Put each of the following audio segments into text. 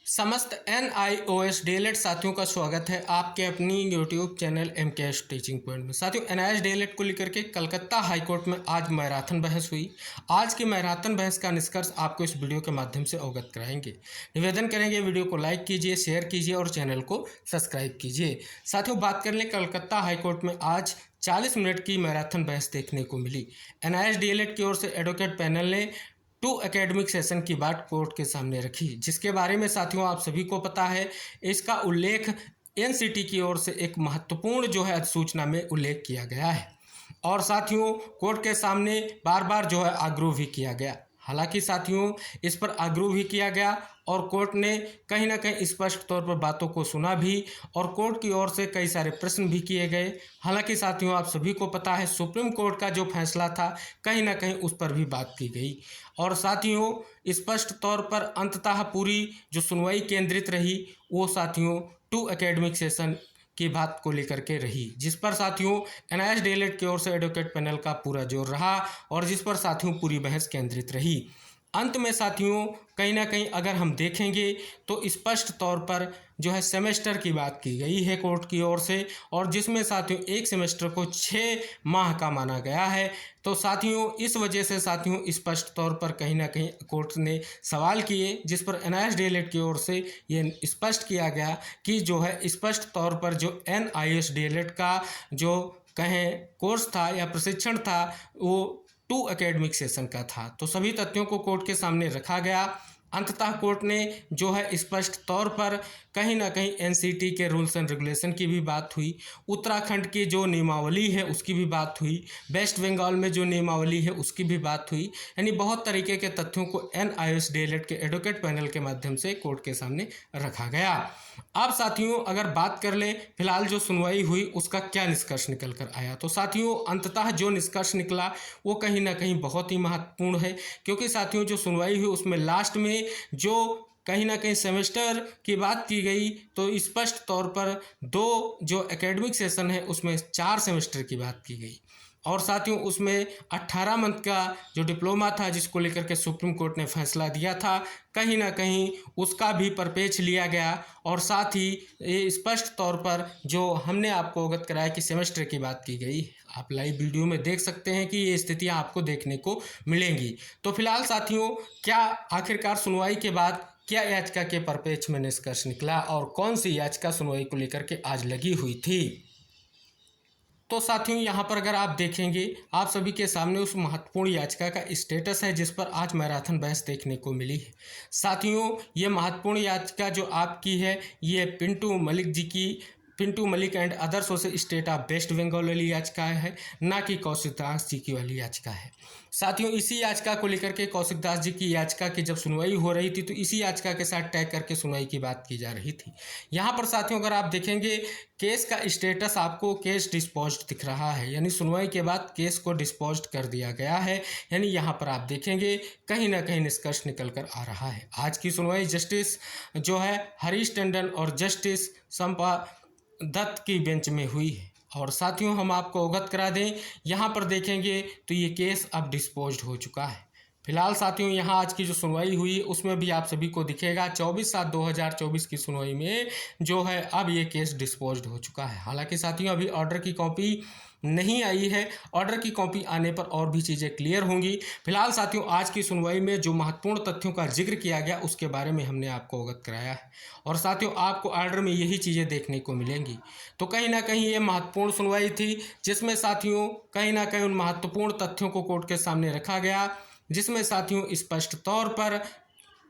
समस्त NIOS DElEd साथियों का स्वागत है आपके अपनी YouTube channel MKS teaching point में। साथियों, NIOS डीएलएड को लेकर के कलकत्ता हाईकोर्ट में आज मैराथन बहस हुई। आज की मैराथन बहस का निष्कर्ष आपको इस वीडियो के माध्यम से अवगत कराएंगे। निवेदन करेंगे वीडियो को लाइक कीजिए, शेयर कीजिए और चैनल को सब्सक्राइब कीजिए। साथियों, बात कर लें कलकत्ता हाईकोर्ट में आज 40 मिनट की मैराथन बहस देखने को मिली। NIOS डीएलएड की ओर से एडवोकेट पैनल ने 2 एकेडमिक सेशन की बात कोर्ट के सामने रखी, जिसके बारे में साथियों आप सभी को पता है। इसका उल्लेख NCT की ओर से एक महत्वपूर्ण अधिसूचना में उल्लेख किया गया है और साथियों कोर्ट के सामने बार बार आग्रह भी किया गया। हालांकि साथियों इस पर आग्रह भी किया गया और कोर्ट ने कहीं ना कहीं स्पष्ट तौर पर बातों को सुना भी और कोर्ट की ओर से कई सारे प्रश्न भी किए गए। हालांकि साथियों आप सभी को पता है सुप्रीम कोर्ट का जो फैसला था कहीं ना कहीं उस पर भी बात की गई और साथियों स्पष्ट तौर पर अंततः पूरी जो सुनवाई केंद्रित रही वो साथियों 2 एकेडमिक सेशन की बात को लेकर के रही, जिस पर साथियों NIOS डीएलएड की ओर से एडवोकेट पैनल का पूरा जोर रहा और जिस पर साथियों पूरी बहस केंद्रित रही। अंत में साथियों कहीं ना कहीं अगर हम देखेंगे तो स्पष्ट तौर पर सेमेस्टर की बात की गई है कोर्ट की ओर से और जिसमें साथियों एक सेमेस्टर को 6 माह का माना गया है। तो साथियों इस वजह से साथियों स्पष्ट तौर पर कहीं ना कहीं कोर्ट ने सवाल किए, जिस पर NIOS डीएलएड की ओर से ये स्पष्ट किया गया कि स्पष्ट तौर पर जो NIOS डीएलएड का जो कहें कोर्स था या प्रशिक्षण था वो 2 एकेडमिक सेशन का था। तो सभी तथ्यों को कोर्ट के सामने रखा गया। अंततः कोर्ट ने स्पष्ट तौर पर कहीं ना कहीं NCT के रूल्स एंड रेगुलेशन की भी बात हुई, उत्तराखंड की जो नियमावली है उसकी भी बात हुई, वेस्ट बंगाल में जो नियमावली है उसकी भी बात हुई। यानी बहुत तरीके के तथ्यों को NIOS डीएलएड के एडवोकेट पैनल के माध्यम से कोर्ट के सामने रखा गया। अब साथियों अगर बात कर लें फिलहाल जो सुनवाई हुई उसका क्या निष्कर्ष निकल कर आया, तो साथियों अंततः जो निष्कर्ष निकला वो कहीं ना कहीं बहुत ही महत्वपूर्ण है, क्योंकि साथियों जो सुनवाई हुई उसमें लास्ट में जो कहीं ना कहीं सेमेस्टर की बात की गई तो स्पष्ट तौर पर 2 जो एकेडमिक सेशन है उसमें 4 सेमेस्टर की बात की गई और साथियों उसमें 18 मंथ का जो डिप्लोमा था जिसको लेकर के सुप्रीम कोर्ट ने फैसला दिया था कहीं ना कहीं उसका भी परिपेक्ष लिया गया और साथ ही ये स्पष्ट तौर पर जो हमने आपको अवगत कराया कि सेमेस्टर की बात की गई। आप लाइव वीडियो में देख सकते हैं कि ये स्थितियां आपको देखने को मिलेंगी। तो फिलहाल साथियों क्या आखिरकार सुनवाई के बाद क्या याचिका के परिपेक्ष में निष्कर्ष निकला और कौन सी याचिका सुनवाई को लेकर के आज लगी हुई थी, तो साथियों यहाँ पर अगर आप देखेंगे आप सभी के सामने उस महत्वपूर्ण याचिका का स्टेटस है जिस पर आज मैराथन बहस देखने को मिली है। साथियों ये महत्वपूर्ण याचिका जो आपकी है ये Pintu Malik and others versus State of West Bengal वाली याचिका है, ना कि कौशिक दास जी की वाली याचिका है। साथियों इसी याचिका को लेकर के कौशिक दास जी की याचिका की जब सुनवाई हो रही थी तो इसी याचिका के साथ टैग करके सुनवाई की बात की जा रही थी। यहाँ पर साथियों अगर आप देखेंगे केस का स्टेटस आपको केस डिस्पोज्ड दिख रहा है, यानी सुनवाई के बाद केस को डिस्पोज्ड कर दिया गया है। यानी यहाँ पर आप देखेंगे कहीं ना कहीं निष्कर्ष निकल कर आ रहा है। आज की सुनवाई जस्टिस हरीश टंडन और जस्टिस संपा दत्त की बेंच में हुई है और साथियों हम आपको अवगत करा दें यहाँ पर देखेंगे तो ये केस अब डिस्पोज्ड हो चुका है। फिलहाल साथियों यहाँ आज की जो सुनवाई हुई उसमें भी आप सभी को दिखेगा 24/7/2024 की सुनवाई में अब ये केस डिस्पोज्ड हो चुका है। हालांकि साथियों अभी ऑर्डर की कॉपी नहीं आई है, ऑर्डर की कॉपी आने पर और भी चीज़ें क्लियर होंगी। फिलहाल साथियों आज की सुनवाई में जो महत्वपूर्ण तथ्यों का जिक्र किया गया उसके बारे में हमने आपको अवगत कराया है और साथियों आपको ऑर्डर में यही चीज़ें देखने को मिलेंगी। तो कहीं ना कहीं ये महत्वपूर्ण सुनवाई थी जिसमें साथियों कहीं ना कहीं उन महत्वपूर्ण तथ्यों को कोर्ट के सामने रखा गया, जिसमें साथियों स्पष्ट तौर पर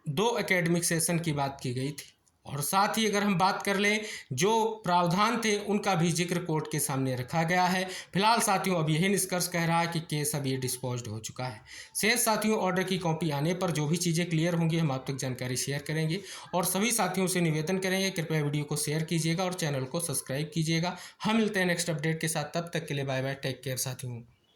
2 एकेडमिक सेशन की बात की गई थी और साथ ही अगर हम बात कर लें जो प्रावधान थे उनका भी जिक्र कोर्ट के सामने रखा गया है। फिलहाल साथियों अब यही निष्कर्ष कह रहा है कि केस अब ये डिस्पोज्ड हो चुका है। शेष साथियों ऑर्डर की कॉपी आने पर जो भी चीज़ें क्लियर होंगी हम आप तक जानकारी शेयर करेंगे और सभी साथियों से निवेदन करेंगे कृपया वीडियो को शेयर कीजिएगा और चैनल को सब्सक्राइब कीजिएगा। हम मिलते हैं नेक्स्ट अपडेट के साथ, तब तक के लिए बाय बाय, टेक केयर साथियों।